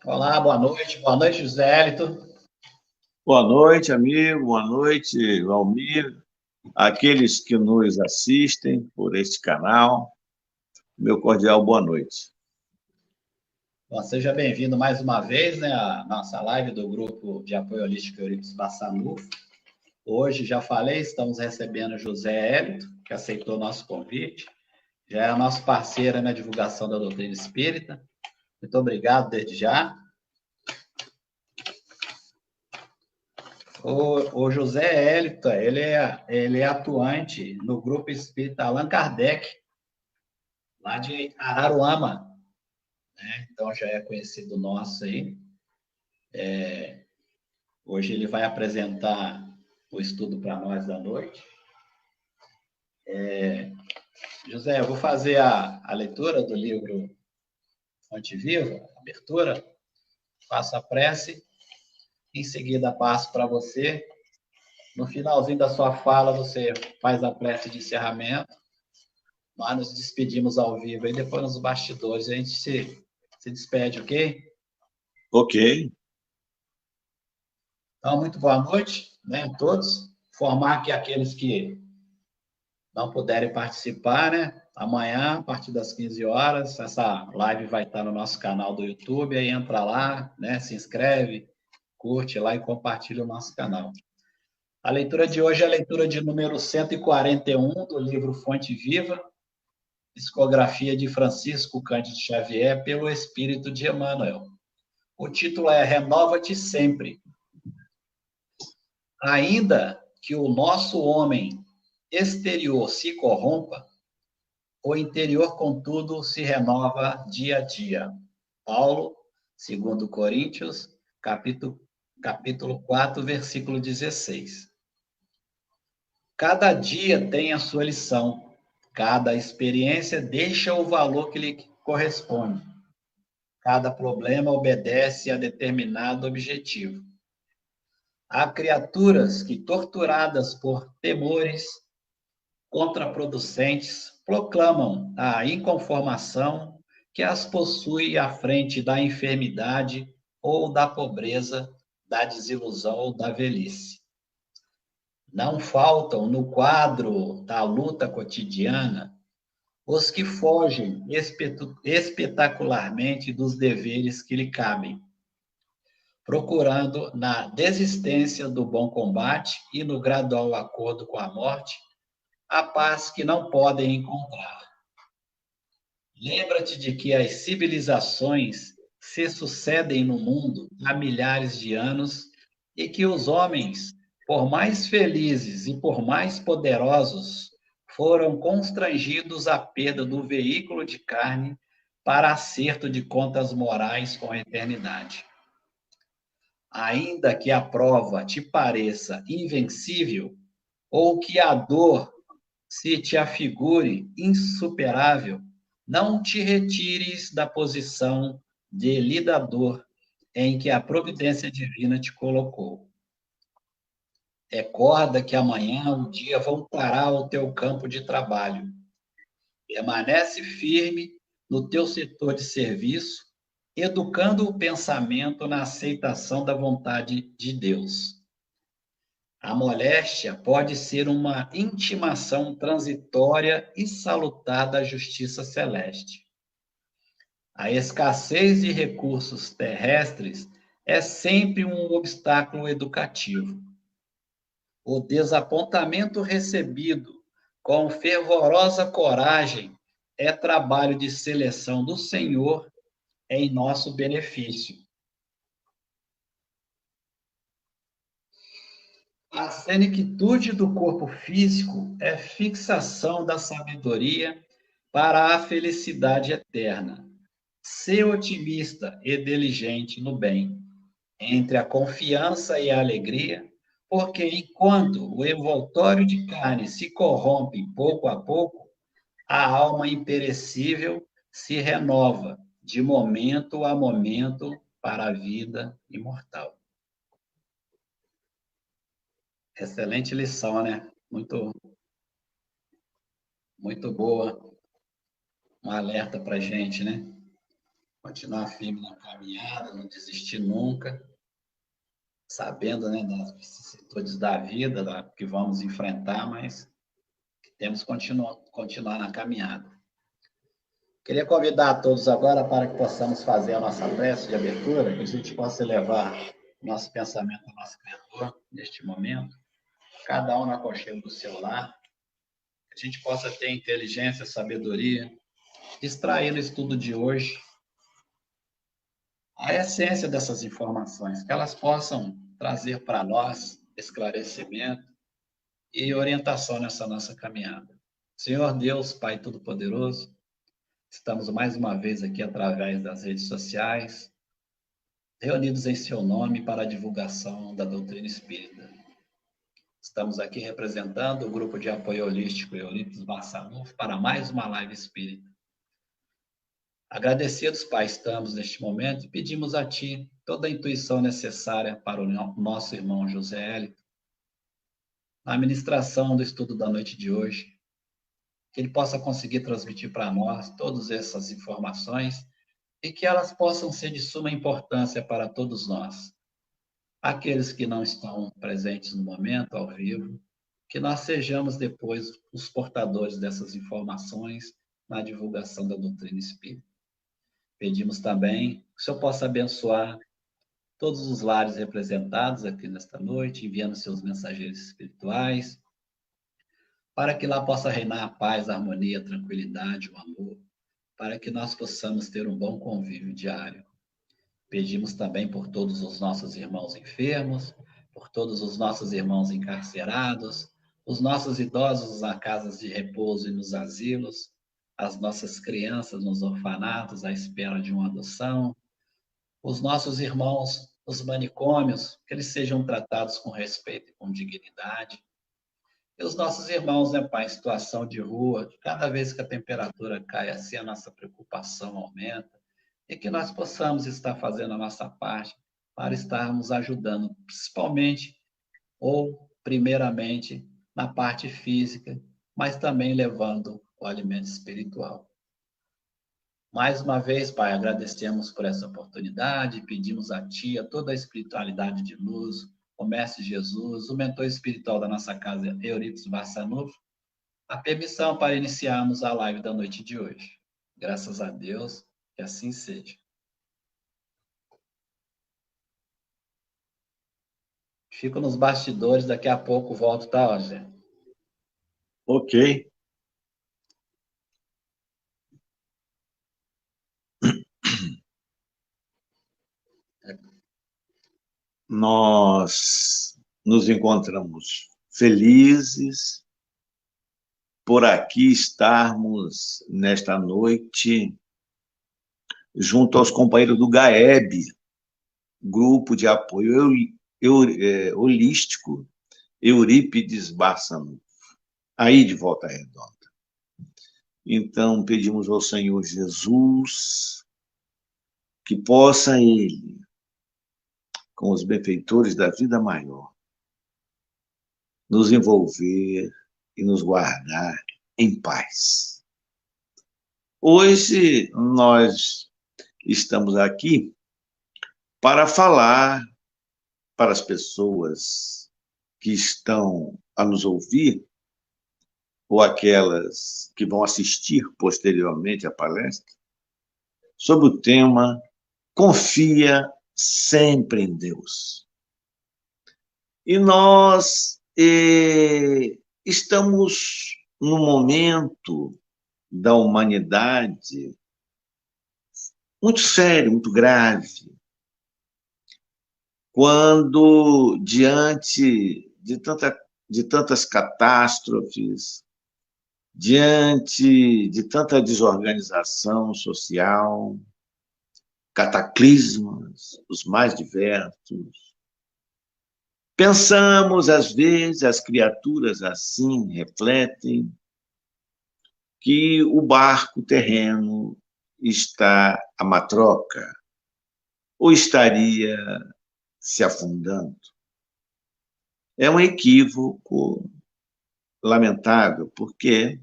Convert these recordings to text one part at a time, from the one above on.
Olá, boa noite. Boa noite, José Hélito. Boa noite, amigo. Boa noite, Valmir. Aqueles que nos assistem por este canal, meu cordial boa noite. Bom, seja bem-vindo mais uma vez, né, à nossa live do grupo de apoio holístico Eurípides Bassanufo. Hoje, já falei, estamos recebendo José Hélito, que aceitou nosso convite. Já é nosso parceiro na divulgação da doutrina espírita. Muito obrigado desde já. O José Hélito, ele é atuante no grupo espírita Allan Kardec, lá de Araruama, né? Então já é conhecido nosso aí. Hoje ele vai apresentar o estudo para nós da noite. José, eu vou fazer a leitura do livro Fonte Viva, abertura, faço a prece, em seguida passo para você. No finalzinho da sua fala, você faz a prece de encerramento. Nós nos despedimos ao vivo e depois nos bastidores a gente se despede, ok? Ok. Então, muito boa noite, né, a todos. Informar que aqueles que não puderem participar, né? Amanhã, a partir das 15 horas, essa live vai estar no nosso canal do YouTube, aí entra lá, né? Se inscreve, curte lá e compartilha o nosso canal. A leitura de hoje é a leitura de número 141 do livro Fonte Viva, psicografia de Francisco Cândido Xavier pelo Espírito de Emmanuel. O título é Renova-te Sempre. Ainda que o nosso homem exterior se corrompa, o interior, contudo, se renova dia a dia. Paulo, 2 Coríntios, capítulo 4, versículo 16. Cada dia tem a sua lição. Cada experiência deixa o valor que lhe corresponde. Cada problema obedece a determinado objetivo. Há criaturas que, torturadas por temores contraproducentes, proclamam a inconformação que as possui à frente da enfermidade ou da pobreza, da desilusão ou da velhice. Não faltam no quadro da luta cotidiana os que fogem espetacularmente dos deveres que lhe cabem, procurando na desistência do bom combate e no gradual acordo com a morte a paz que não podem encontrar. Lembra-te de que as civilizações se sucedem no mundo há milhares de anos e que os homens, por mais felizes e por mais poderosos, foram constrangidos à perda do veículo de carne para acerto de contas morais com a eternidade. Ainda que a prova te pareça invencível, ou que a dor se te afigure insuperável, não te retires da posição de lidador em que a providência divina te colocou. Recorda que amanhã o dia voltará ao teu campo de trabalho. Permanece firme no teu setor de serviço, educando o pensamento na aceitação da vontade de Deus. A moléstia pode ser uma intimação transitória e salutar da justiça celeste. A escassez de recursos terrestres é sempre um obstáculo educativo. O desapontamento recebido com fervorosa coragem é trabalho de seleção do Senhor em nosso benefício. A senectude do corpo físico é fixação da sabedoria para a felicidade eterna. Ser otimista e diligente no bem, entre a confiança e a alegria, porque enquanto o envoltório de carne se corrompe pouco a pouco, a alma imperecível se renova de momento a momento para a vida imortal. Excelente lição, né? Muito boa. Um alerta para a gente, né? continuar firme na caminhada, não desistir nunca, sabendo, né, das vicissitudes da vida, que vamos enfrentar, mas temos que continuar na caminhada. Queria convidar a todos agora para que possamos fazer a nossa prece de abertura, que a gente possa levar nosso pensamento ao nosso Criador neste momento, cada um no aconchego do seu lar, que a gente possa ter inteligência, sabedoria, extrair no estudo de hoje a essência dessas informações, que elas possam trazer para nós esclarecimento e orientação nessa nossa caminhada. Senhor Deus, Pai Todo-Poderoso, estamos mais uma vez aqui através das redes sociais, reunidos em seu nome para a divulgação da doutrina espírita. Estamos aqui representando o grupo de apoio holístico Eurípides Barçanufo para mais uma live espírita. Agradecidos, Pai, estamos neste momento e pedimos a Ti toda a intuição necessária para o nosso irmão José Hélio, na administração do estudo da noite de hoje, que ele possa conseguir transmitir para nós todas essas informações e que elas possam ser de suma importância para todos nós. Aqueles que não estão presentes no momento, ao vivo, que nós sejamos depois os portadores dessas informações na divulgação da doutrina espírita. Pedimos também que o Senhor possa abençoar todos os lares representados aqui nesta noite, enviando seus mensageiros espirituais, para que lá possa reinar a paz, a harmonia, a tranquilidade, o amor, para que nós possamos ter um bom convívio diário. Pedimos também por todos os nossos irmãos enfermos, por todos os nossos irmãos encarcerados, os nossos idosos nas casas de repouso e nos asilos, as nossas crianças nos orfanatos à espera de uma adoção, os nossos irmãos nos manicômios, que eles sejam tratados com respeito e com dignidade, e os nossos irmãos, né, Pai, em situação de rua, cada vez que a temperatura cai assim, a nossa preocupação aumenta, e que nós possamos estar fazendo a nossa parte para estarmos ajudando, principalmente ou primeiramente na parte física, mas também levando o alimento espiritual. Mais uma vez, Pai, agradecemos por essa oportunidade, pedimos a Ti, a toda a espiritualidade de luz, o Mestre Jesus, o mentor espiritual da nossa casa, Eurípides Barçanufo, a permissão para iniciarmos a live da noite de hoje. Graças a Deus, que assim seja. Fico nos bastidores, daqui a pouco volto, tá, Rogério? Ok. Nós nos encontramos felizes por aqui estarmos nesta noite junto aos companheiros do GAEB, Grupo de Apoio Holístico Eurípides Barçanufo, aí de Volta Redonda. Então, pedimos ao Senhor Jesus que possa Ele, com os benfeitores da vida maior, nos envolver e nos guardar em paz. Hoje nós estamos aqui para falar para as pessoas que estão a nos ouvir ou aquelas que vão assistir posteriormente à palestra sobre o tema Confia sempre em Deus. E nós estamos num momento da humanidade muito sério, muito grave, quando, diante de tantas catástrofes, diante de tanta desorganização social, cataclismas, os mais diversos, pensamos, às vezes, as criaturas assim refletem que o barco terreno está a matroca ou estaria se afundando. É um equívoco lamentável, porque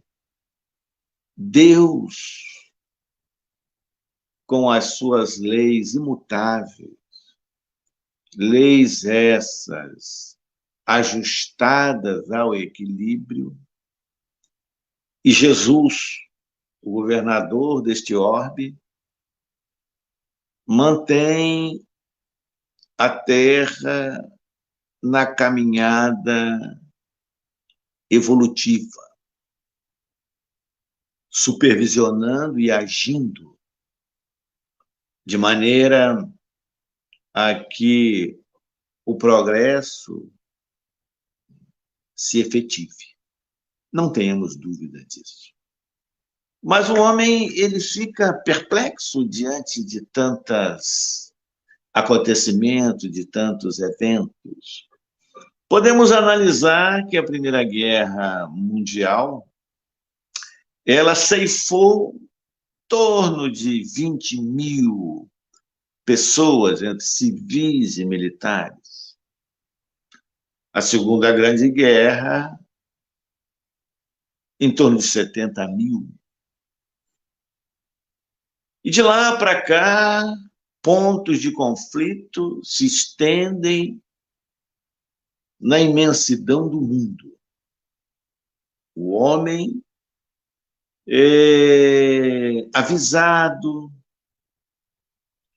Deus, com as suas leis imutáveis, leis essas ajustadas ao equilíbrio, e Jesus, o governador deste orbe, mantém a Terra na caminhada evolutiva, supervisionando e agindo de maneira a que o progresso se efetive. Não tenhamos dúvida disso. Mas o homem, ele fica perplexo diante de tantos acontecimentos, de tantos eventos. Podemos analisar que a Primeira Guerra Mundial, ela ceifou em torno de 20.000 pessoas, entre civis e militares. A Segunda Grande Guerra, em torno de 70.000. E de lá para cá, pontos de conflito se estendem na imensidão do mundo. O homem é avisado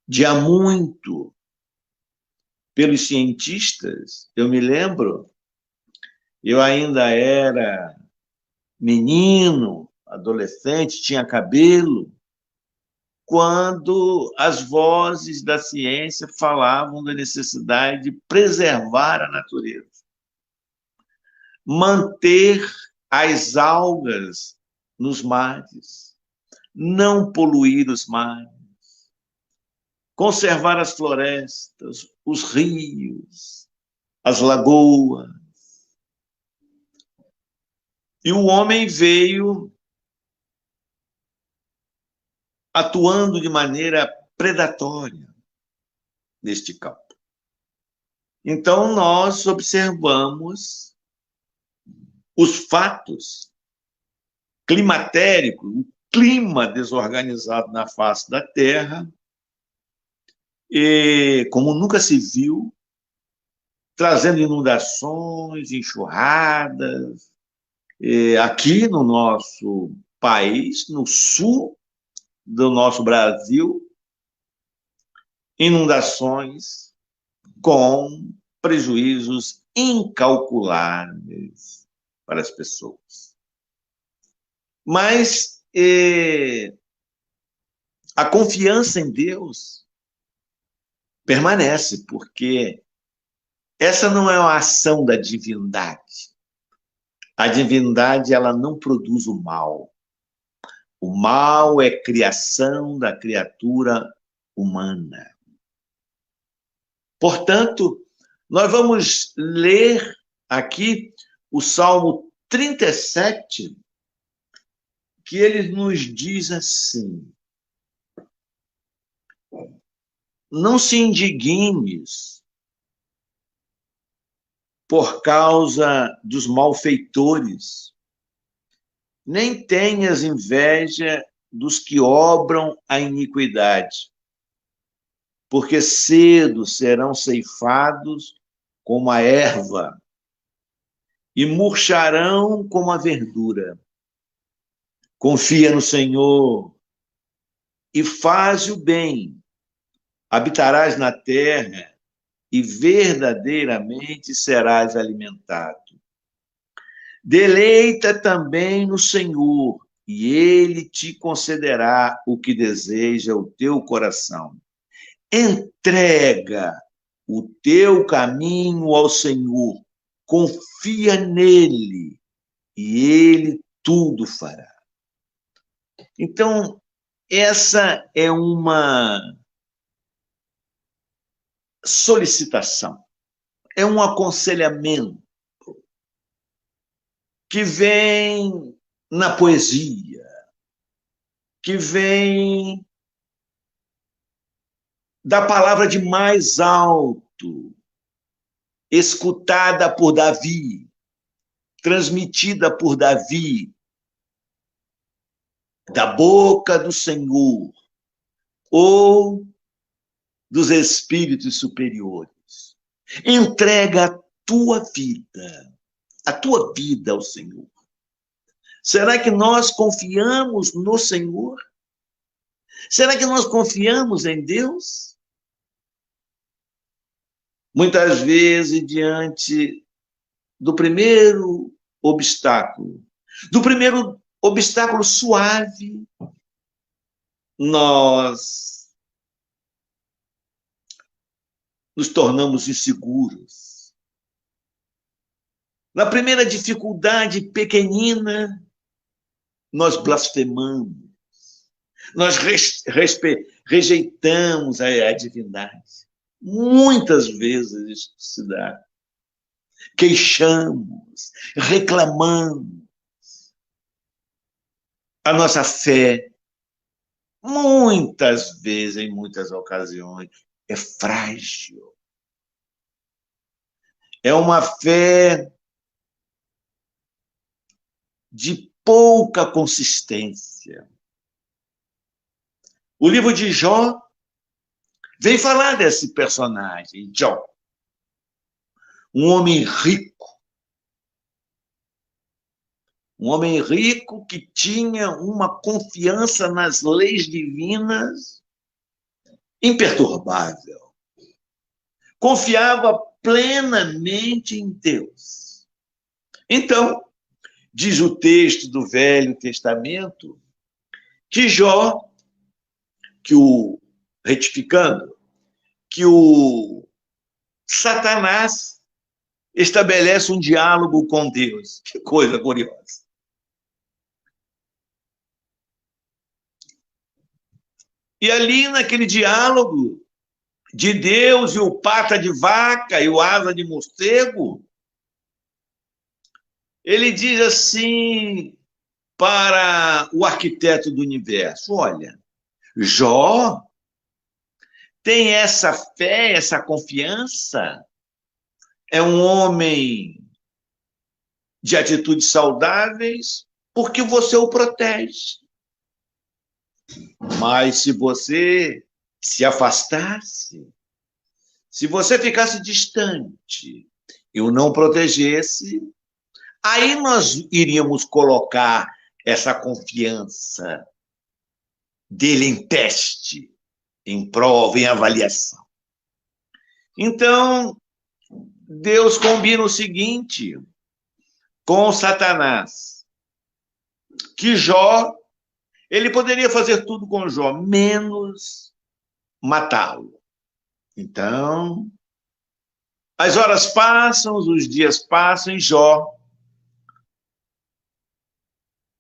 de há muito pelos cientistas. Eu me lembro, eu ainda era menino, adolescente, tinha cabelo, quando as vozes da ciência falavam da necessidade de preservar a natureza, manter as algas nos mares, não poluir os mares, conservar as florestas, os rios, as lagoas. E o homem veio atuando de maneira predatória neste campo. Então, nós observamos os fatos climatéricos, o clima desorganizado na face da Terra, e, como nunca se viu, trazendo inundações, enxurradas. Aqui no nosso país, no sul do nosso Brasil, inundações com prejuízos incalculáveis para as pessoas. Mas a confiança em Deus permanece, porque essa não é uma ação da divindade. A divindade, ela não produz o mal. O mal é criação da criatura humana. Portanto, nós vamos ler aqui o Salmo 37, que ele nos diz assim: não se indignes por causa dos malfeitores, nem tenhas inveja dos que obram a iniquidade, porque cedo serão ceifados como a erva e murcharão como a verdura. Confia no Senhor e faz o bem, habitarás na terra e verdadeiramente serás alimentado. Deleita também no Senhor, e Ele te concederá o que deseja o teu coração. Entrega o teu caminho ao Senhor, confia nele, e Ele tudo fará. Então, essa é uma solicitação, é um aconselhamento que vem na poesia, que vem da palavra de mais alto, escutada por Davi, transmitida por Davi, da boca do Senhor. ou dos espíritos superiores. Entrega a tua vida ao Senhor. Será que nós confiamos no Senhor? Será que nós confiamos em Deus? Muitas vezes, diante do primeiro obstáculo suave, nós nos tornamos inseguros. Na primeira dificuldade pequenina, nós blasfemamos. Nós rejeitamos a divindade. Muitas vezes isso se dá. Queixamos, reclamamos. A nossa fé, muitas vezes, em muitas ocasiões, é frágil. É uma fé de pouca consistência. O livro de Jó vem falar desse personagem, Jó. Um homem rico. Um homem rico que tinha uma confiança nas leis divinas imperturbável. Confiava plenamente em Deus. Então, diz o texto do Velho Testamento, que Jó, retificando, que o Satanás estabelece um diálogo com Deus. Que coisa curiosa. E ali, naquele diálogo de Deus e o pata de vaca e o asa de morcego, ele diz assim para o arquiteto do universo: olha, Jó tem essa fé, essa confiança, é um homem de atitudes saudáveis porque você o protege. Mas se você se afastasse, se você ficasse distante e o não protegesse, aí nós iríamos colocar essa confiança dele em teste, em prova, em avaliação. Então, Deus combina o seguinte com Satanás, que Jó, ele poderia fazer tudo com Jó, menos matá-lo. Então, as horas passam, os dias passam, e Jó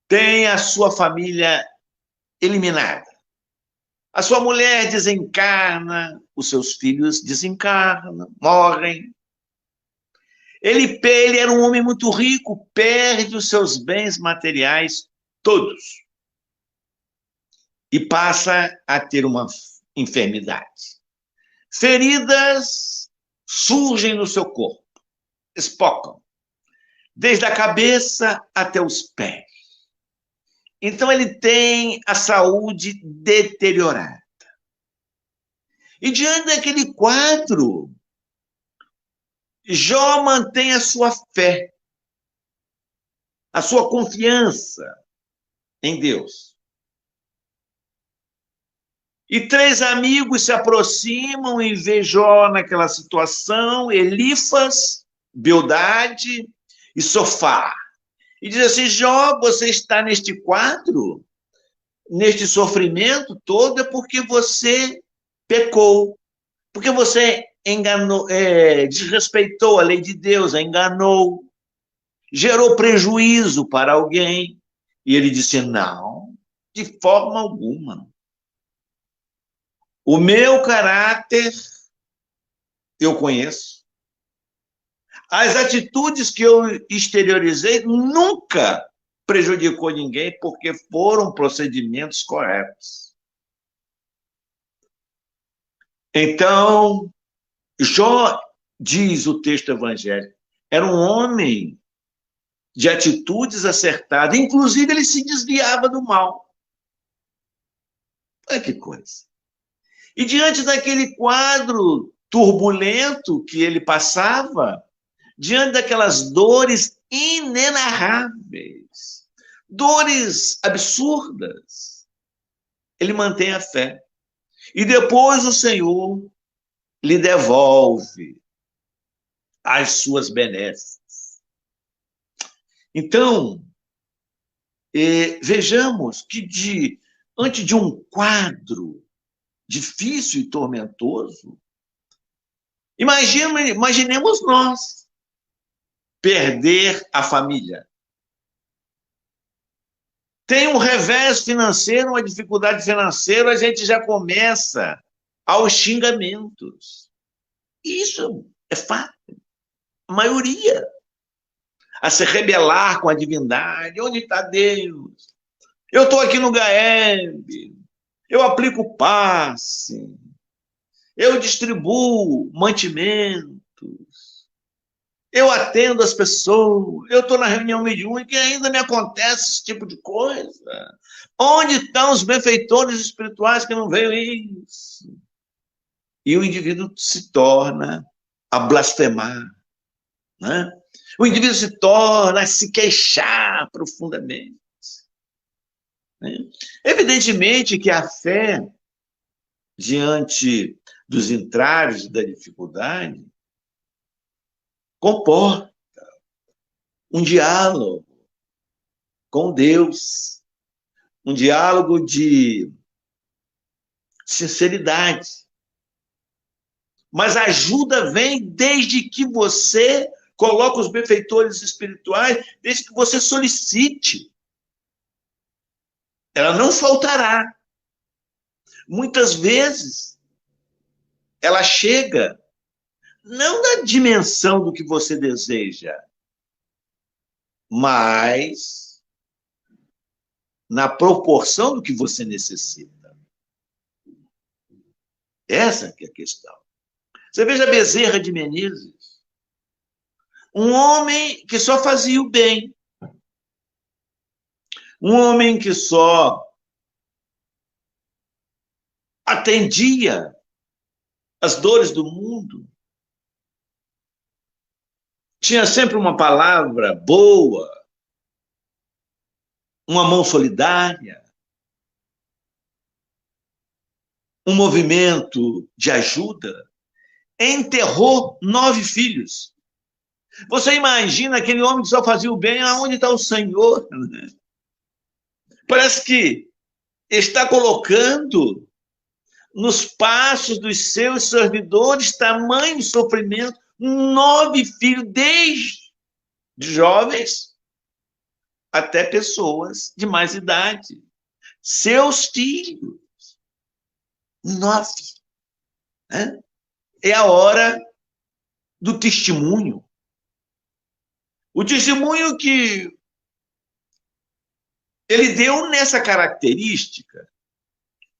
tem a sua família eliminada. A sua mulher desencarna, os seus filhos desencarnam, morrem. Ele era um homem muito rico, perde os seus bens materiais todos. E passa a ter uma enfermidade. Feridas surgem no seu corpo, espocam, desde a cabeça até os pés. Então, ele tem a saúde deteriorada. E diante daquele quadro, Jó mantém a sua fé, a sua confiança em Deus. E 3 amigos se aproximam e vê Jó naquela situação, Elifas, Bildade e Sofar. E diz assim: Jó, você está neste quadro, neste sofrimento todo, é porque você pecou, porque você enganou, desrespeitou a lei de Deus, a enganou, gerou prejuízo para alguém. E ele disse: não, de forma alguma. O meu caráter eu conheço. As atitudes que eu exteriorizei nunca prejudicou ninguém, porque foram procedimentos corretos. Então, Jó, diz o texto evangélico, era um homem de atitudes acertadas, inclusive ele se desviava do mal. Olha que coisa. E diante daquele quadro turbulento que ele passava, diante daquelas dores inenarráveis, dores absurdas, ele mantém a fé. E depois o Senhor lhe devolve as suas benesses. Então, vejamos que diante de um quadro difícil e tormentoso, imaginemos nós perder a família. Tem um revés financeiro, uma dificuldade financeira, a gente já começa aos xingamentos. Isso é fato. A maioria. A se rebelar com a divindade. Onde está Deus? Eu estou aqui no GAEB. Eu aplico passe. Eu distribuo mantimentos. Eu atendo as pessoas. Eu estou na reunião mediúnica e ainda me acontece esse tipo de coisa. Onde estão os benfeitores espirituais que não veio isso? E o indivíduo se torna a blasfemar, né? O indivíduo se torna a se queixar profundamente, né? Evidentemente que a fé, diante dos entraves da dificuldade, comporta um diálogo com Deus, um diálogo de sinceridade. Mas a ajuda vem desde que você coloque os benfeitores espirituais, desde que você solicite. Ela não faltará. Muitas vezes, ela chega não na dimensão do que você deseja, mas na proporção do que você necessita. Essa que é a questão. Você veja Bezerra de Menezes, um homem que só fazia o bem, um homem que só atendia as dores do mundo, tinha sempre uma palavra boa, uma mão solidária, um movimento de ajuda. Enterrou 9 filhos. Você imagina aquele homem que só fazia o bem, aonde está o Senhor? Parece que está colocando nos passos dos seus servidores tamanho sofrimento. 9 filhos, desde jovens até pessoas de mais idade. Seus filhos. 9. Né? É a hora do testemunho. O testemunho que ele deu nessa característica,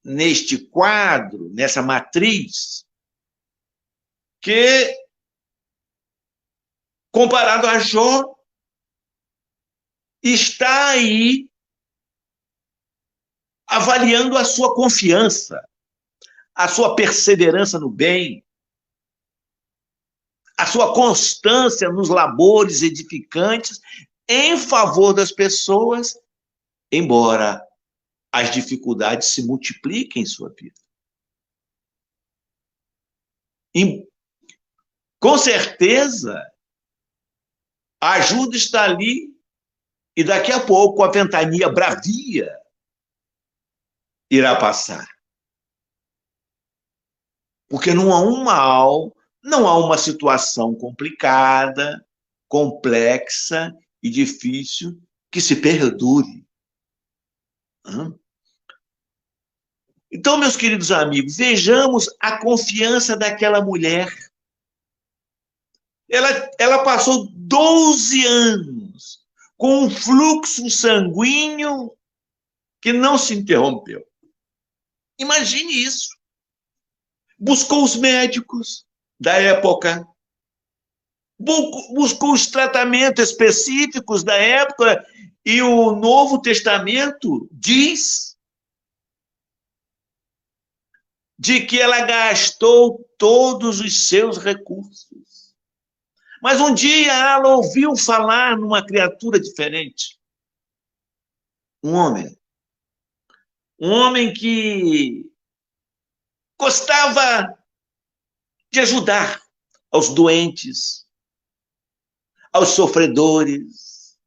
neste quadro, nessa matriz, que, comparado a Jó, está aí avaliando a sua confiança, a sua perseverança no bem, a sua constância nos labores edificantes em favor das pessoas, embora as dificuldades se multipliquem em sua vida. E, com certeza, a ajuda está ali e daqui a pouco a ventania bravia irá passar. Porque não há um mal, não há uma situação complicada, complexa e difícil que se perdure. Então, meus queridos amigos, vejamos a confiança daquela mulher. Ela passou 12 anos com um fluxo sanguíneo que não se interrompeu. Imagine isso. Buscou os médicos da época, buscou os tratamentos específicos da época, e o Novo Testamento diz de que ela gastou todos os seus recursos. Mas um dia ela ouviu falar numa criatura diferente. Um homem que gostava de ajudar aos doentes, aos sofredores,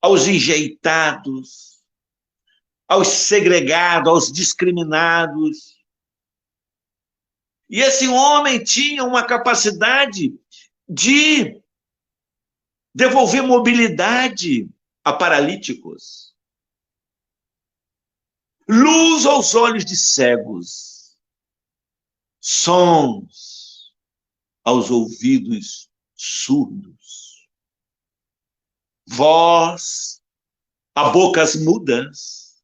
aos enjeitados, aos segregados, aos discriminados. E esse homem tinha uma capacidade de devolver mobilidade a paralíticos, luz aos olhos de cegos, sons aos ouvidos surdos, voz a bocas mudas.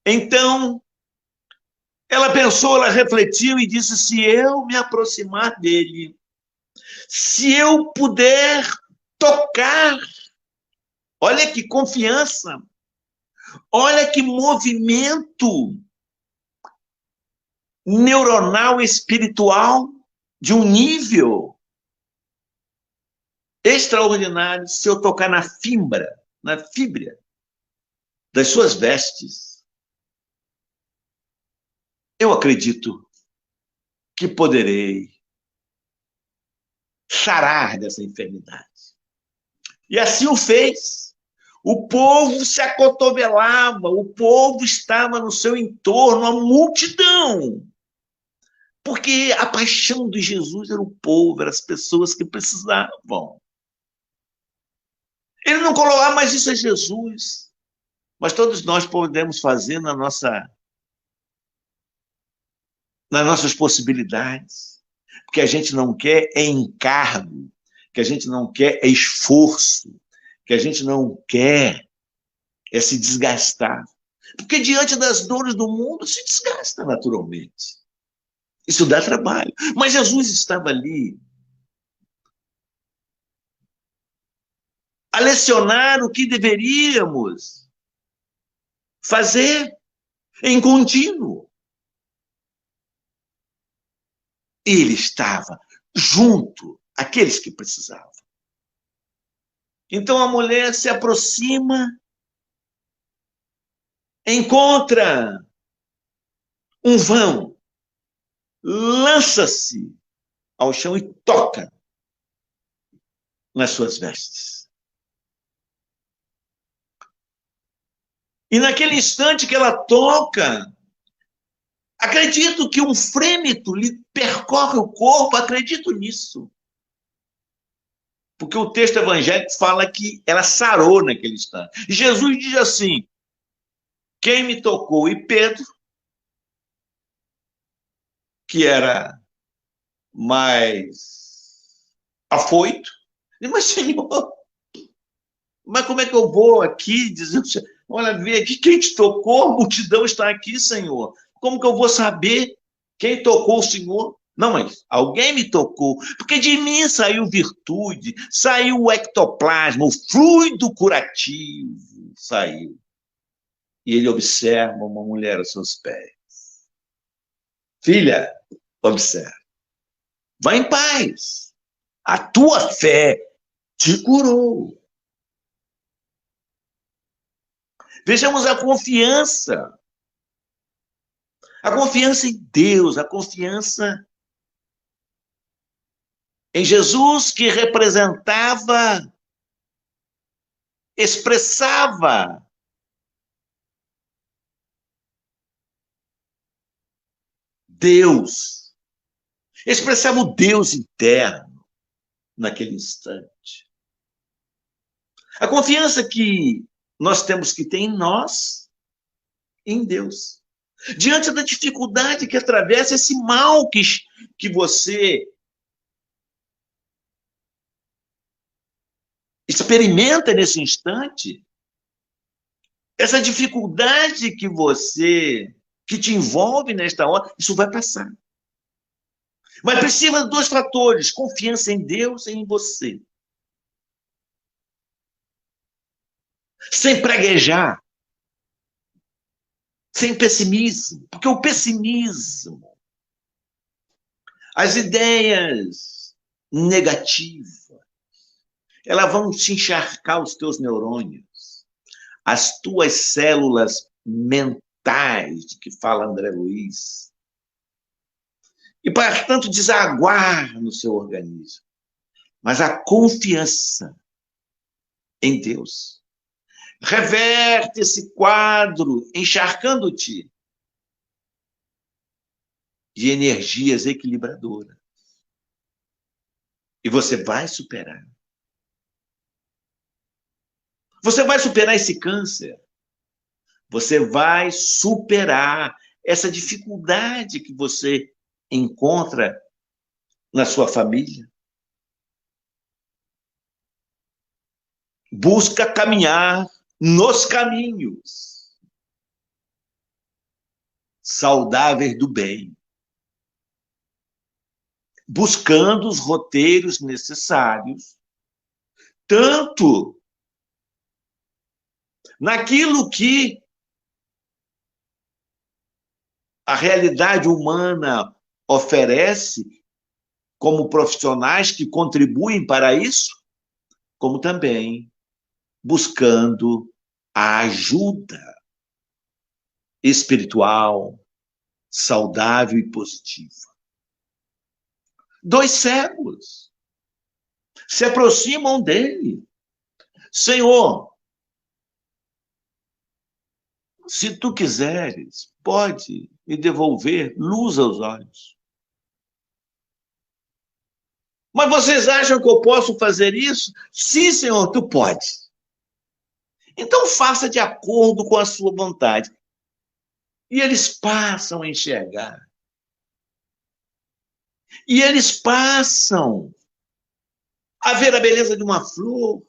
Então, ela pensou, ela refletiu e disse: se eu me aproximar dele, se eu puder tocar, olha que confiança, olha que movimento neuronal espiritual de um nível extraordinário. Se eu tocar na fibra das suas vestes, eu acredito que poderei sarar dessa enfermidade. E assim o fez. O povo se acotovelava, o povo estava no seu entorno, a multidão. Porque a paixão de Jesus era o povo, eram as pessoas que precisavam. Ele não colocou, mas isso é Jesus. Mas todos nós podemos fazer nas nossas possibilidades. Porque a gente não quer é encargo, que a gente não quer é esforço, que a gente não quer é se desgastar. Porque diante das dores do mundo se desgasta naturalmente. Isso dá trabalho. Mas Jesus estava ali a lecionar o que deveríamos fazer em contínuo. Ele estava junto àqueles que precisavam. Então a mulher se aproxima, encontra um vão, lança-se ao chão e toca nas suas vestes. E naquele instante que ela toca, acredito que um frêmito lhe percorre o corpo, acredito nisso. Porque o texto evangélico fala que ela sarou naquele instante. E Jesus diz assim: quem me tocou? E Pedro, que era mais afoito, disse: mas Senhor, mas como é que eu vou aqui dizer, olha, vê aqui quem te tocou, a multidão está aqui, Senhor. Como que eu vou saber quem tocou o Senhor? Não, mas alguém me tocou, porque de mim saiu virtude, saiu o ectoplasma, o fluido curativo saiu. E ele observa uma mulher aos seus pés. Filha, observa, vai em paz, a tua fé te curou. Vejamos a confiança em Deus, a confiança em Jesus, que representava, expressava Deus, expressava o Deus interno naquele instante. A confiança que nós temos que ter em nós, em Deus. Diante da dificuldade que atravessa esse mal que você experimenta nesse instante, essa dificuldade que te envolve nesta hora, isso vai passar. Mas precisa de dois fatores: confiança em Deus e em você. Sem praguejar, sem pessimismo, porque o pessimismo, as ideias negativas, elas vão te encharcar os teus neurônios, as tuas células mentais, de que fala André Luiz, e, portanto, desaguar no seu organismo. Mas a confiança em Deus reverte esse quadro, encharcando-te de energias equilibradoras. E você vai superar. Você vai superar esse câncer. Você vai superar essa dificuldade que você encontra na sua família. Busca caminhar nos caminhos saudáveis do bem, buscando os roteiros necessários, tanto naquilo que a realidade humana oferece, como profissionais que contribuem para isso, como também buscando a ajuda espiritual, saudável e positiva. Dois cegos se aproximam dele. Senhor, se tu quiseres, pode me devolver luz aos olhos. Mas vocês acham que eu posso fazer isso? Sim, Senhor, tu podes. Então faça de acordo com a sua vontade. E eles passam a enxergar. E eles passam a ver a beleza de uma flor,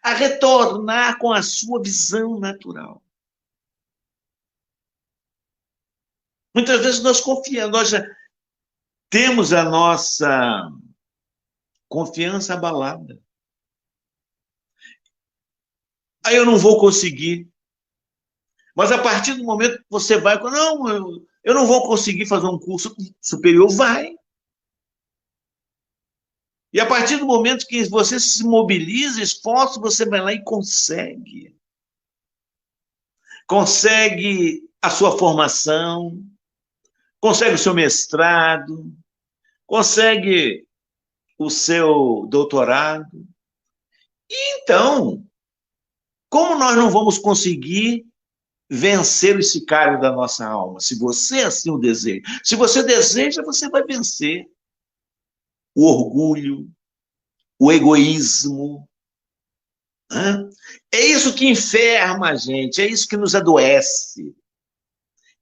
a retornar com a sua visão natural. Muitas vezes nós confiamos, nós já temos a nossa confiança abalada. Aí eu não vou conseguir. Mas a partir do momento que você vai, não, eu não vou conseguir fazer um curso superior, vai. E a partir do momento que você se mobiliza, esforça, você vai lá e consegue. Consegue a sua formação, consegue o seu mestrado, consegue o seu doutorado. E então, como nós não vamos conseguir vencer o sicário da nossa alma? Se você assim o deseja. Se você deseja, você vai vencer o orgulho, o egoísmo. É isso que enferma a gente, é isso que nos adoece.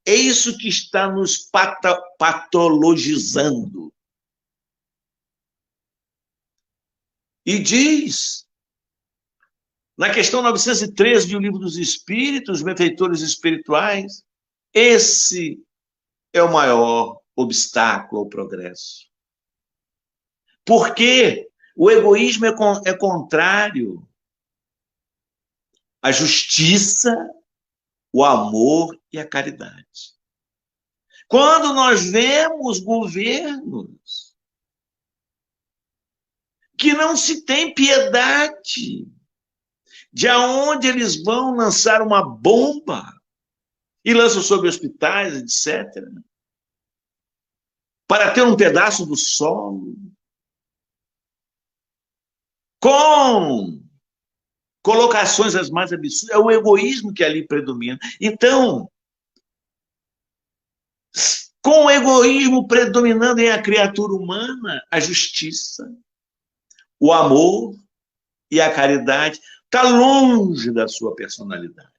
É isso que está nos patologizando. E diz, na questão 913 do Livro dos Espíritos, benfeitores espirituais, esse é o maior obstáculo ao progresso. Porque o egoísmo é contrário à justiça, o amor e a caridade. Quando nós vemos governos que não se tem piedade de aonde eles vão lançar uma bomba e lançam sobre hospitais, etc., para ter um pedaço do solo, com colocações as mais absurdas, é o egoísmo que ali predomina. Então, com o egoísmo predominando em a criatura humana, a justiça, o amor e a caridade está longe da sua personalidade.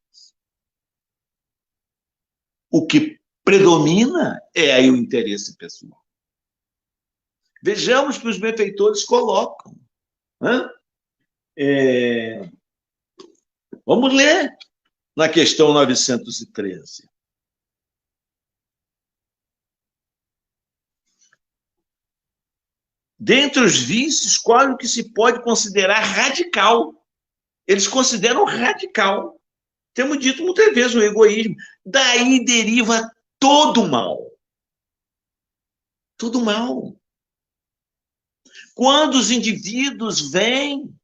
O que predomina é aí o interesse pessoal. Vejamos que os benfeitores colocam. Vamos ler na questão 913. Dentre os vícios, qual é o que se pode considerar radical? Eles consideram radical. Temos dito muitas vezes o egoísmo. Daí deriva todo o mal. Todo o mal. Quando os indivíduos vêm,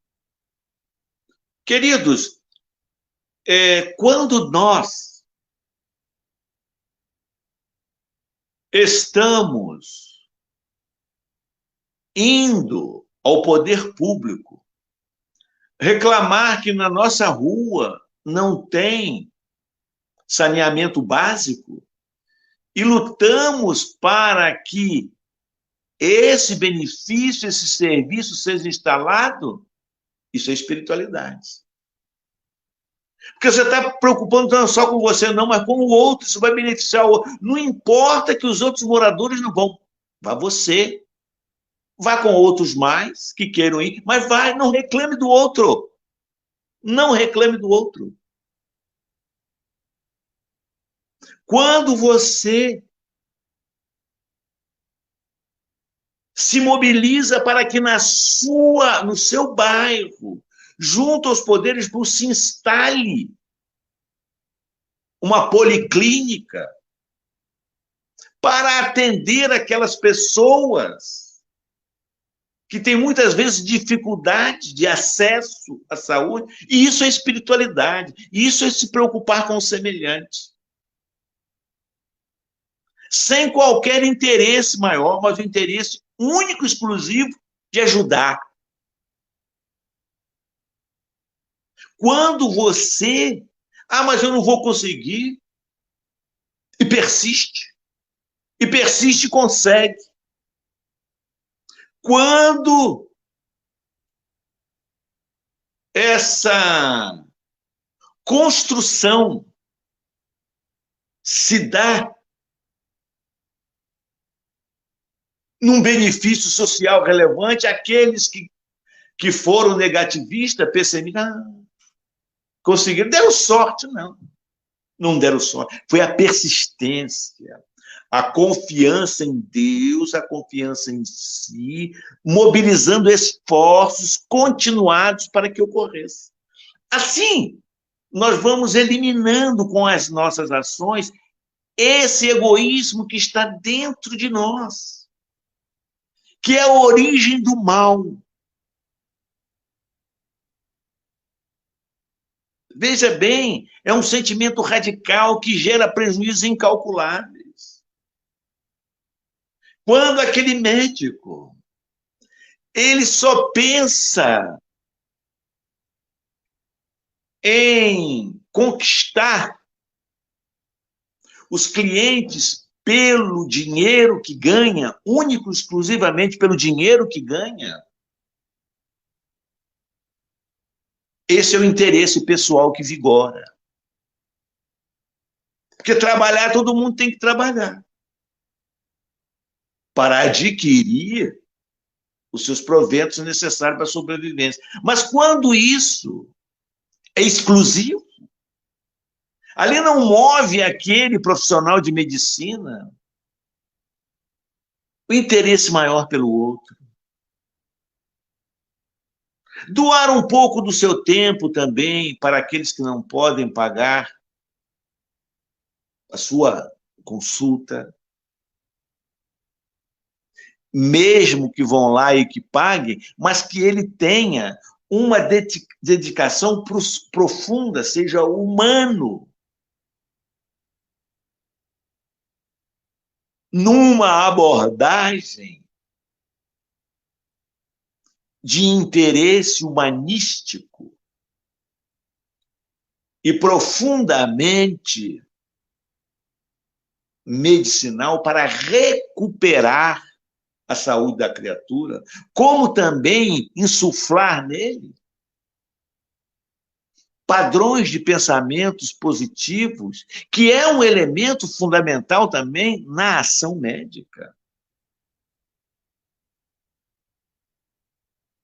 queridos, quando nós estamos indo ao poder público reclamar que na nossa rua não tem saneamento básico e lutamos para que esse benefício, esse serviço seja instalado, isso é espiritualidade. Porque você está preocupando não só com você, não, mas com o outro, isso vai beneficiar o outro. Não importa que os outros moradores não vão. Vá você. Vá com outros mais que queiram ir, mas vai, não reclame do outro. Não reclame do outro. Quando você se mobiliza para que no seu bairro, junto aos poderes públicos, se instale uma policlínica para atender aquelas pessoas que têm muitas vezes dificuldade de acesso à saúde, e isso é espiritualidade, isso é se preocupar com o semelhante. Sem qualquer interesse maior, mas o interesse único, exclusivo, de ajudar. Quando você... mas eu não vou conseguir. E persiste. E persiste e consegue. Quando essa construção se dá num benefício social relevante, aqueles que foram negativistas, pessimistas, conseguiram, deram sorte, não. Não deram sorte. Foi a persistência, a confiança em Deus, a confiança em si, mobilizando esforços continuados para que ocorresse. Assim, nós vamos eliminando com as nossas ações esse egoísmo que está dentro de nós, que é a origem do mal. Veja bem, é um sentimento radical que gera prejuízos incalculáveis. Quando aquele médico, ele só pensa em conquistar os clientes pelo dinheiro que ganha, único, exclusivamente pelo dinheiro que ganha, esse é o interesse pessoal que vigora. Porque trabalhar, todo mundo tem que trabalhar para adquirir os seus proventos necessários para a sobrevivência. Mas quando isso é exclusivo, ali não move aquele profissional de medicina o interesse maior pelo outro. Doar um pouco do seu tempo também para aqueles que não podem pagar a sua consulta, mesmo que vão lá e que paguem, mas que ele tenha uma dedicação profunda, seja humano, numa abordagem de interesse humanístico e profundamente medicinal para recuperar a saúde da criatura, como também insuflar nele padrões de pensamentos positivos, que é um elemento fundamental também na ação médica.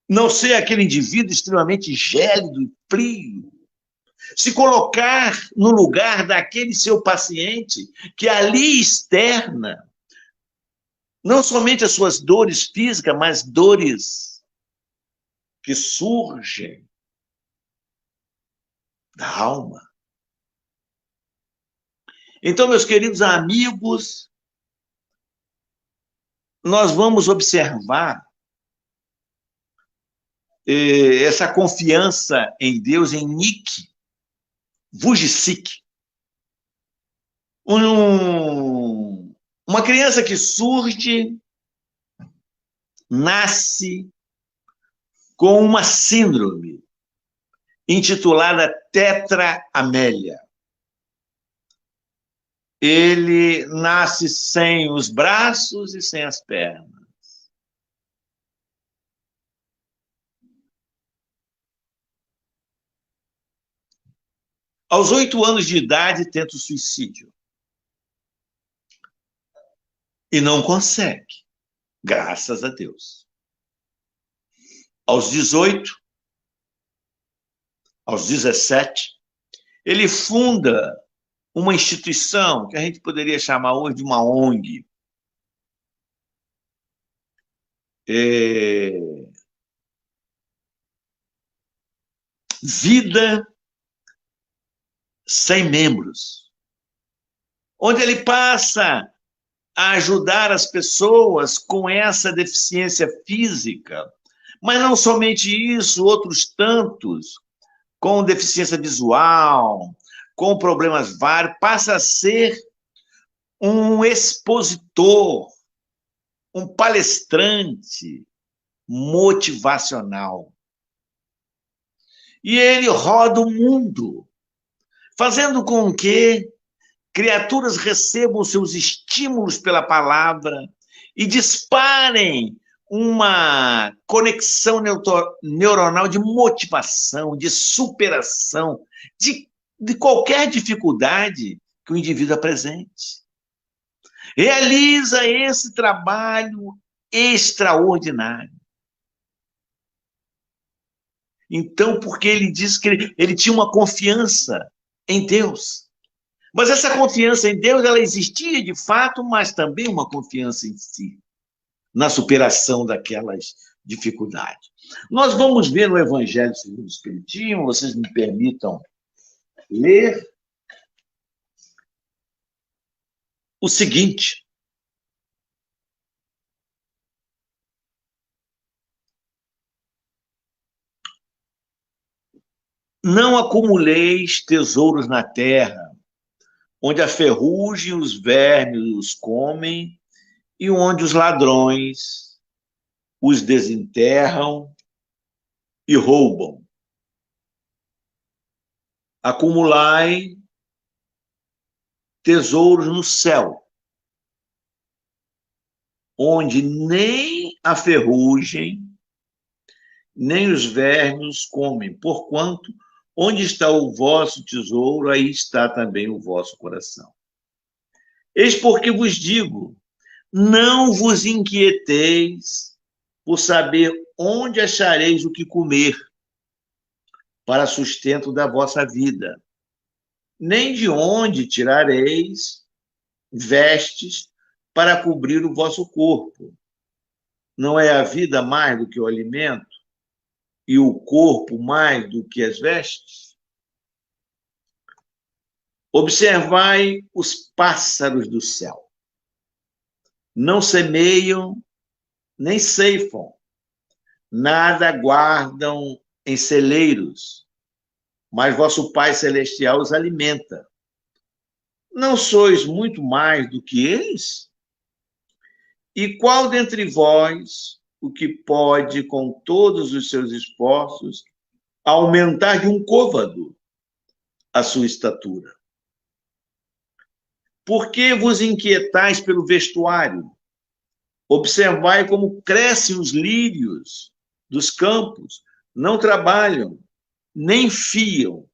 Não ser aquele indivíduo extremamente gélido e frio. Se colocar no lugar daquele seu paciente que ali externa não somente as suas dores físicas, mas dores que surgem da alma. Então, meus queridos amigos, nós vamos observar essa confiança em Deus em Nick Vujicic, uma criança que surge, nasce com uma síndrome intitulada tetra-amélia. Ele nasce sem os braços e sem as pernas. Aos 8 anos de idade, tenta o suicídio. E não consegue, graças a Deus. Aos 18, aos 17, ele funda uma instituição que a gente poderia chamar hoje de uma ONG. Vida Sem Membros, onde ele passa a ajudar as pessoas com essa deficiência física, mas não somente isso, outros tantos, com deficiência visual, com problemas vários, passa a ser um expositor, um palestrante motivacional. E ele roda o mundo, fazendo com que criaturas recebam seus estímulos pela palavra e disparem uma conexão neuronal de motivação, de superação, de qualquer dificuldade que o indivíduo apresente. Realiza esse trabalho extraordinário. Então, porque ele diz que ele tinha uma confiança em Deus. Mas essa confiança em Deus, ela existia de fato, mas também uma confiança em si, na superação daquelas dificuldades. Nós vamos ver no Evangelho segundo o Espiritismo, vocês me permitam ler o seguinte: não acumuleis tesouros na terra, onde a ferrugem e os vermes os comem, e onde os ladrões os desenterram e roubam. Acumulai tesouros no céu, onde nem a ferrugem, nem os vermes comem, porquanto onde está o vosso tesouro, aí está também o vosso coração. Eis porque vos digo, não vos inquieteis por saber onde achareis o que comer para sustento da vossa vida, nem de onde tirareis vestes para cobrir o vosso corpo. Não é a vida mais do que o alimento e o corpo mais do que as vestes? Observai os pássaros do céu. Não semeiam, nem ceifam, nada guardam em celeiros, mas vosso Pai Celestial os alimenta. Não sois muito mais do que eles? E qual dentre vós o que pode, com todos os seus esforços, aumentar de um côvado a sua estatura? Por que vos inquietais pelo vestuário? Observai como crescem os lírios dos campos, não trabalham, nem fiam.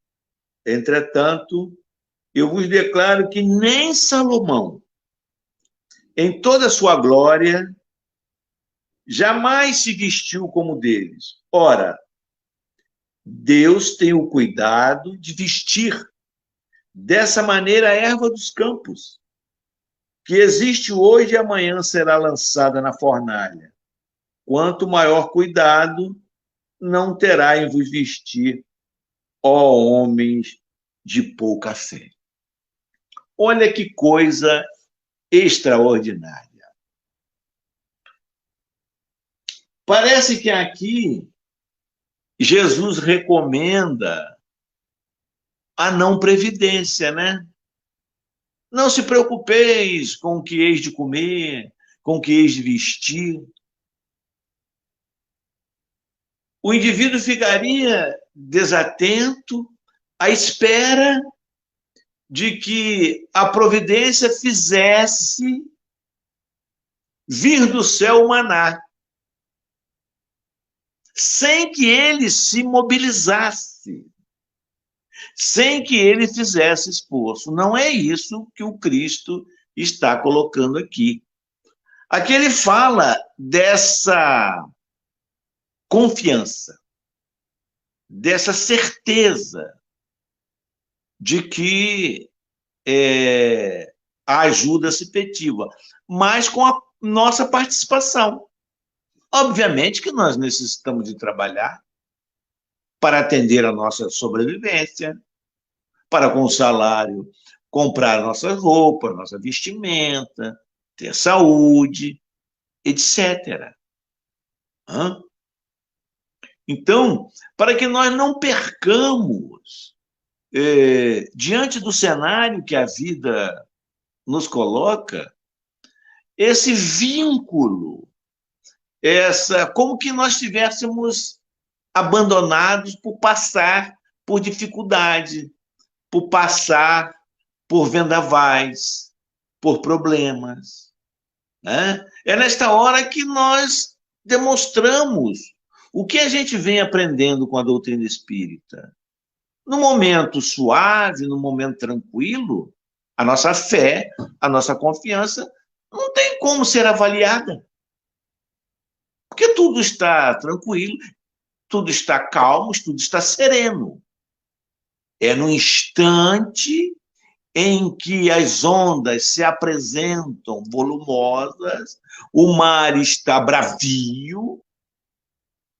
Entretanto, eu vos declaro que nem Salomão, em toda a sua glória, jamais se vestiu como deles. Ora, Deus tem o cuidado de vestir dessa maneira a erva dos campos, que existe hoje e amanhã será lançada na fornalha. Quanto maior cuidado não terá em vos vestir, ó homens de pouca fé. Olha que coisa extraordinária. Parece que aqui Jesus recomenda a não previdência, né? Não se preocupeis com o que heis de comer, com o que heis de vestir. O indivíduo ficaria desatento à espera de que a providência fizesse vir do céu o maná, sem que ele se mobilizasse, sem que ele fizesse esforço. Não é isso que o Cristo está colocando aqui. Aqui ele fala dessa confiança, dessa certeza de que a ajuda se efetiva, mas com a nossa participação. Obviamente que nós necessitamos de trabalhar para atender a nossa sobrevivência, para com o salário comprar nossas roupas, nossa vestimenta, ter saúde, etc. Então, para que nós não percamos, diante do cenário que a vida nos coloca, esse vínculo, como que nós estivéssemos abandonados por passar por dificuldade, por passar por vendavais, por problemas, né? É nesta hora que nós demonstramos o que a gente vem aprendendo com a doutrina espírita. No momento suave, no momento tranquilo, a nossa fé, a nossa confiança não tem como ser avaliada. Porque tudo está tranquilo, tudo está calmo, tudo está sereno. É no instante em que as ondas se apresentam volumosas, o mar está bravio,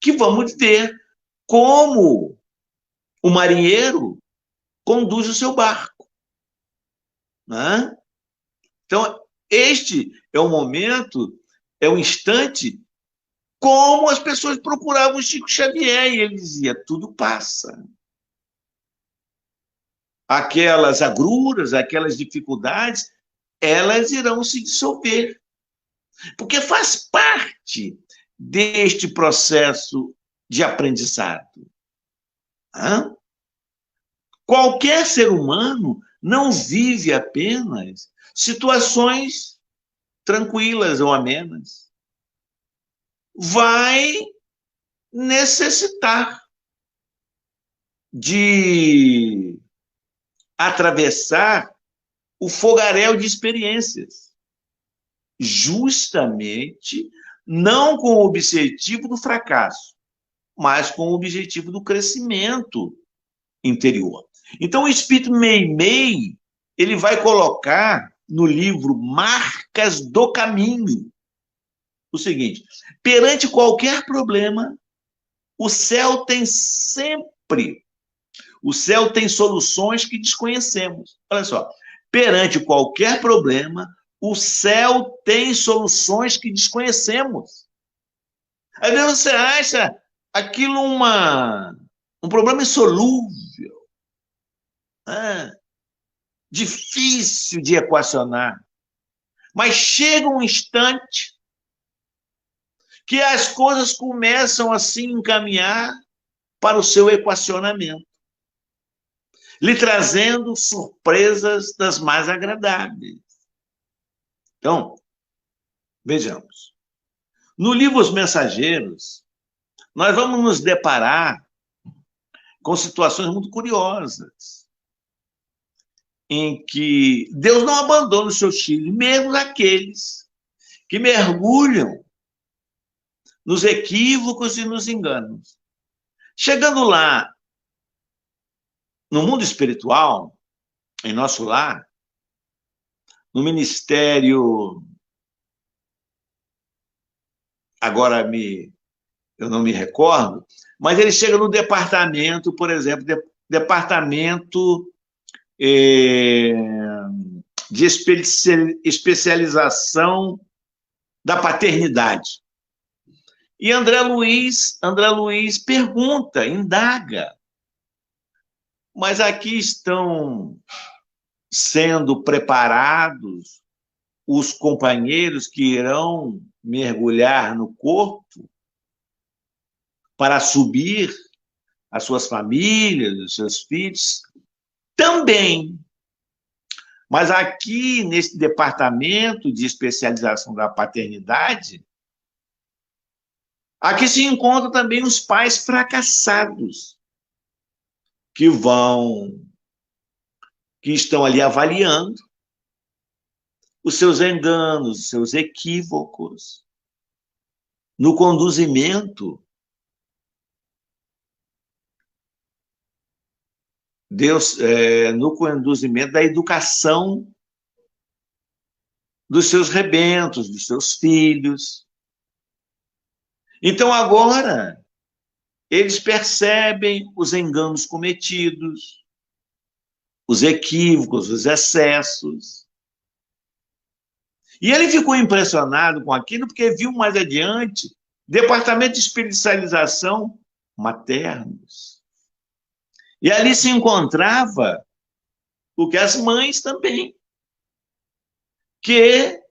que vamos ver como o marinheiro conduz o seu barco, né? Então, este é o momento, é o instante, como as pessoas procuravam Chico Xavier, e ele dizia, tudo passa. Aquelas agruras, aquelas dificuldades, elas irão se dissolver. Porque faz parte deste processo de aprendizado. Qualquer ser humano não vive apenas situações tranquilas ou amenas. Vai necessitar de atravessar o fogaréu de experiências, justamente não com o objetivo do fracasso, mas com o objetivo do crescimento interior. Então, o Espírito Meimei, ele vai colocar no livro Marcas do Caminho o seguinte: perante qualquer problema, o céu tem soluções que desconhecemos. Olha só, perante qualquer problema, o céu tem soluções que desconhecemos. Às vezes você acha aquilo um problema insolúvel, difícil de equacionar. Mas chega um instante que as coisas começam a se encaminhar para o seu equacionamento, lhe trazendo surpresas das mais agradáveis. Então, vejamos. No livro Os Mensageiros, nós vamos nos deparar com situações muito curiosas, em que Deus não abandona os seus filhos, mesmo aqueles que mergulham nos equívocos e nos enganos. Chegando lá, no mundo espiritual, em nosso lar, no ministério, agora eu não me recordo, mas ele chega no departamento, por exemplo, departamento de especialização da paternidade. E André Luiz pergunta, indaga, mas aqui estão sendo preparados os companheiros que irão mergulhar no corpo para subir as suas famílias, os seus filhos? Também. Mas aqui, nesse departamento de especialização da paternidade, aqui se encontram também os pais fracassados, que estão ali avaliando os seus enganos, os seus equívocos, no conduzimento no conduzimento da educação dos seus rebentos, dos seus filhos. Então, agora, eles percebem os enganos cometidos, os equívocos, os excessos. E ele ficou impressionado com aquilo, porque viu mais adiante departamento de especialização maternos. E ali se encontrava o que as mães também, que,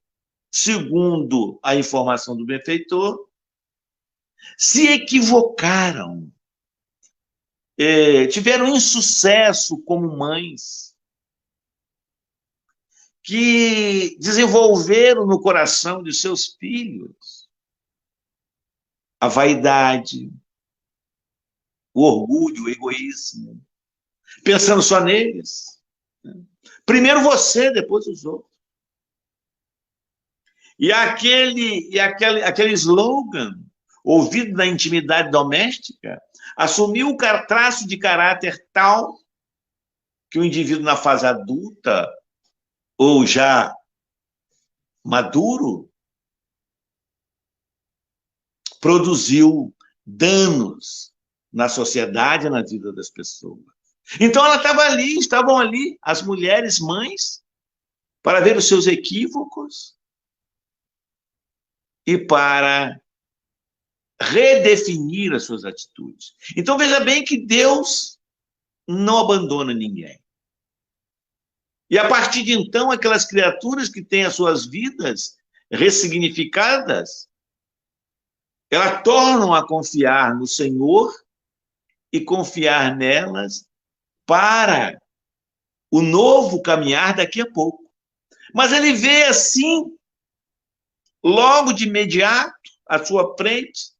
segundo a informação do benfeitor, se equivocaram, tiveram insucesso como mães, que desenvolveram no coração de seus filhos a vaidade, o orgulho, o egoísmo, pensando só neles. Primeiro você, depois os outros. E aquele slogan, ouvido na intimidade doméstica, assumiu o traço de caráter tal que o indivíduo na fase adulta, ou já maduro, produziu danos na sociedade e na vida das pessoas. Então estavam ali as mulheres mães para ver os seus equívocos e para redefinir as suas atitudes. Então veja bem que Deus não abandona ninguém. E a partir de então, aquelas criaturas que têm as suas vidas ressignificadas, elas tornam a confiar no Senhor e confiar nelas para o novo caminhar daqui a pouco. Mas ele vê assim, logo de imediato, à sua frente,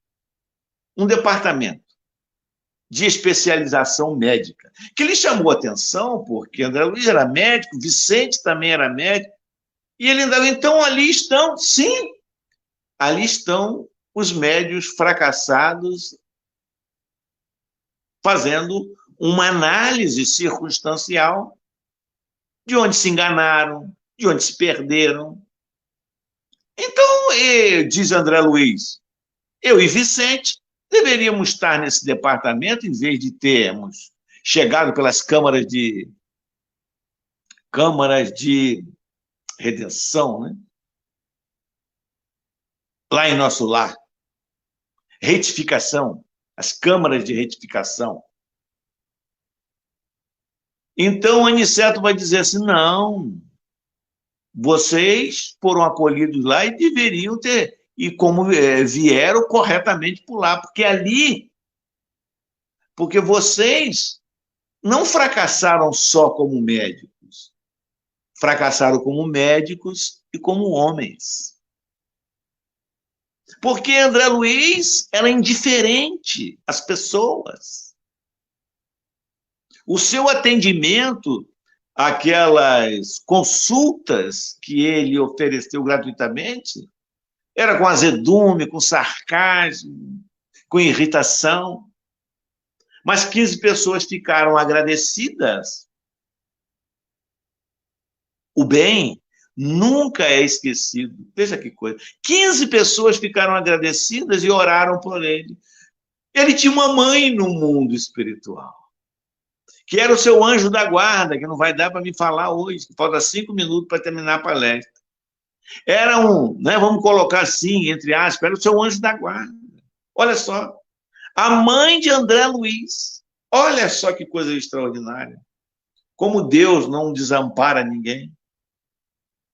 um departamento de especialização médica, que lhe chamou a atenção, porque André Luiz era médico, Vicente também era médico, e ele ainda, então ali estão, sim, ali estão os médios fracassados fazendo uma análise circunstancial de onde se enganaram, de onde se perderam. Então, diz André Luiz, eu e Vicente deveríamos estar nesse departamento em vez de termos chegado pelas câmaras de redenção, né? Lá em nosso lar. Retificação, as câmaras de retificação. Então, o Aniceto vai dizer assim, não, vocês foram acolhidos lá e deveriam ter, e como vieram corretamente por lá, porque vocês não fracassaram só como médicos, fracassaram como médicos e como homens. Porque André Luiz era indiferente às pessoas. O seu atendimento, aquelas consultas que ele ofereceu gratuitamente, era com azedume, com sarcasmo, com irritação. Mas 15 pessoas ficaram agradecidas. O bem nunca é esquecido. Veja que coisa. 15 pessoas ficaram agradecidas e oraram por ele. Ele tinha uma mãe no mundo espiritual, que era o seu anjo da guarda, que não vai dar para me falar hoje, que falta 5 minutos para terminar a palestra. Era né, vamos colocar assim, entre aspas, era o seu anjo da guarda. Olha só, a mãe de André Luiz. Olha só que coisa extraordinária. Como Deus não desampara ninguém.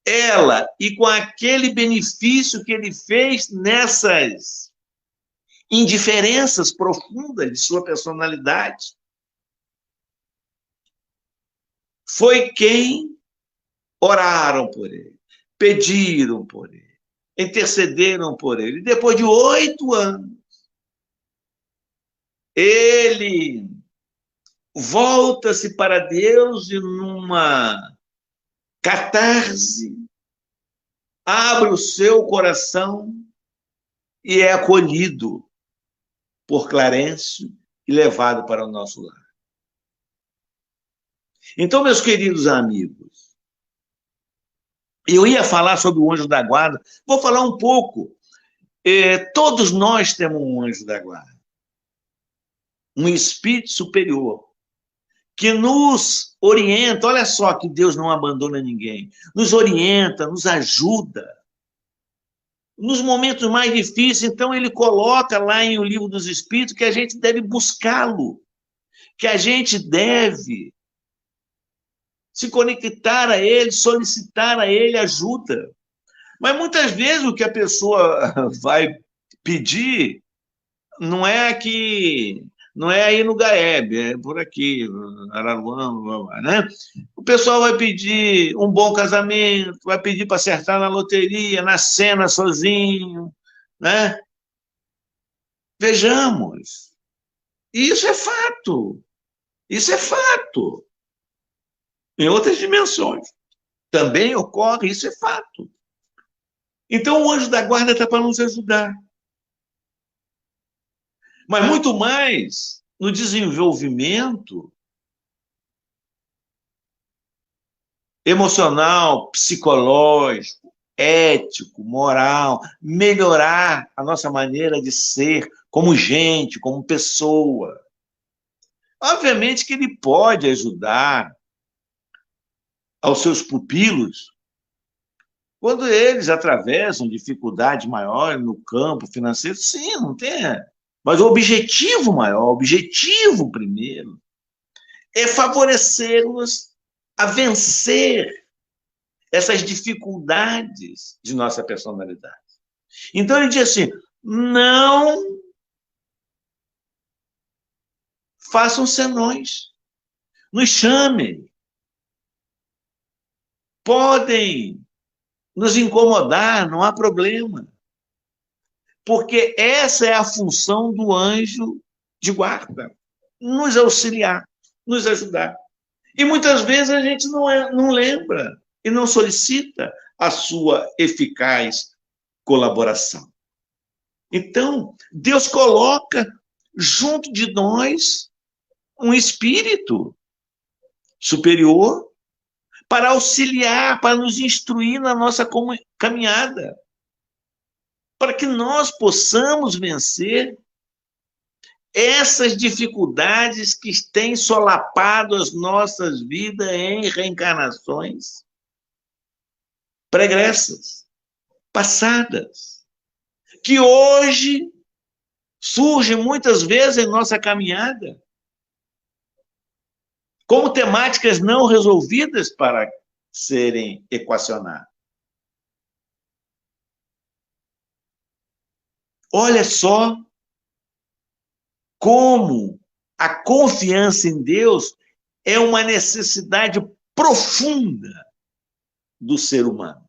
Ela, e com aquele benefício que ele fez nessas indiferenças profundas de sua personalidade, foi quem oraram por ele, pediram por ele, intercederam por ele. Depois de 8 anos, ele volta-se para Deus e numa catarse, abre o seu coração e é acolhido por Clarencio e levado para o nosso lar. Então, meus queridos amigos, eu ia falar sobre o anjo da guarda, vou falar um pouco. Todos nós temos um anjo da guarda, um espírito superior, que nos orienta. Olha só que Deus não abandona ninguém, nos orienta, nos ajuda. Nos momentos mais difíceis, então, ele coloca lá em O Livro dos Espíritos que a gente deve buscá-lo, que a gente deve se conectar a ele, solicitar a ele ajuda. Mas muitas vezes o que a pessoa vai pedir não é aqui, não é aí no Gaeb, é por aqui, Araruama, né? O pessoal vai pedir um bom casamento, vai pedir para acertar na loteria, na cena sozinho, né? Vejamos, isso é fato, isso é fato. Em outras dimensões também ocorre, isso é fato. Então o anjo da guarda está para nos ajudar. Mas muito mais no desenvolvimento emocional, psicológico, ético, moral, melhorar a nossa maneira de ser como gente, como pessoa. Obviamente que ele pode ajudar aos seus pupilos quando eles atravessam dificuldades maiores no campo financeiro. Sim, não tem. Mas o objetivo maior, o objetivo primeiro, é favorecê-los a vencer essas dificuldades de nossa personalidade. Então ele diz assim: não façam senões, nos chamem, podem nos incomodar, não há problema. Porque essa é a função do anjo de guarda, nos auxiliar, nos ajudar. E muitas vezes a gente não lembra e não solicita a sua eficaz colaboração. Então, Deus coloca junto de nós um espírito superior para auxiliar, para nos instruir na nossa caminhada, para que nós possamos vencer essas dificuldades que têm solapado as nossas vidas em reencarnações pregressas, passadas, que hoje surgem muitas vezes em nossa caminhada como temáticas não resolvidas para serem equacionadas. Olha só como a confiança em Deus é uma necessidade profunda do ser humano.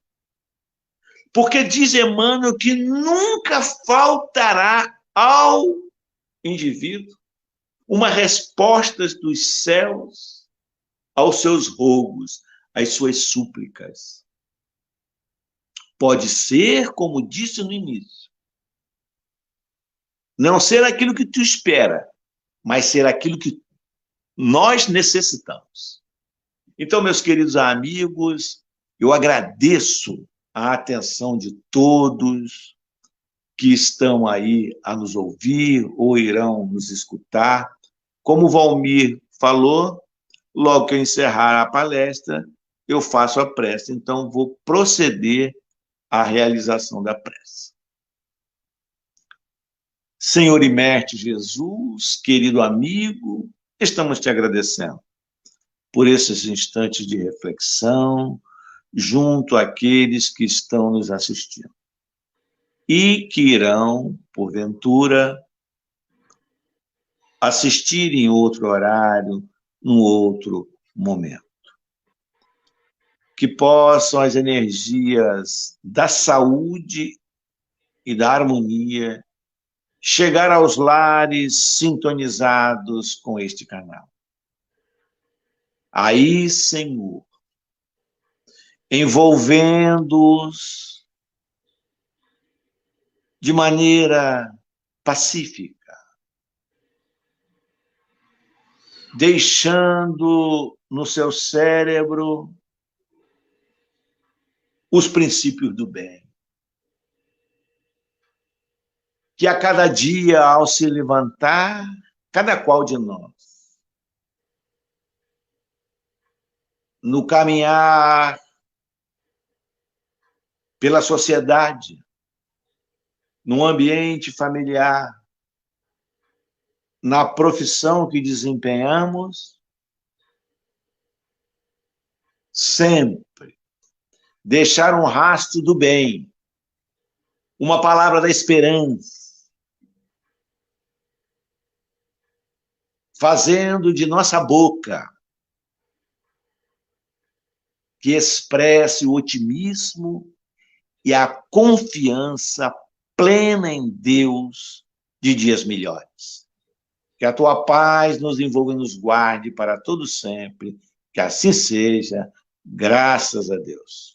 Porque diz Emmanuel que nunca faltará ao indivíduo uma resposta dos céus aos seus rogos, às suas súplicas. Pode ser, como disse no início, não ser aquilo que tu espera, mas ser aquilo que nós necessitamos. Então, meus queridos amigos, eu agradeço a atenção de todos que estão aí a nos ouvir ou irão nos escutar. Como o Valmir falou, logo que eu encerrar a palestra, eu faço a prece. Então, vou proceder à realização da prece. Senhor e Mestre Jesus, querido amigo, estamos te agradecendo por esses instantes de reflexão junto àqueles que estão nos assistindo e que irão, porventura, assistir em outro horário, num outro momento. Que possam as energias da saúde e da harmonia chegar aos lares sintonizados com este canal. Aí, Senhor, envolvendo-os de maneira pacífica, deixando no seu cérebro os princípios do bem. Que a cada dia, ao se levantar, cada qual de nós, no caminhar pela sociedade, no ambiente familiar, na profissão que desempenhamos, sempre deixar um rastro do bem, uma palavra da esperança, fazendo de nossa boca que expresse o otimismo e a confiança plena em Deus de dias melhores. Que a tua paz nos envolva e nos guarde para todo sempre. Que assim seja, graças a Deus.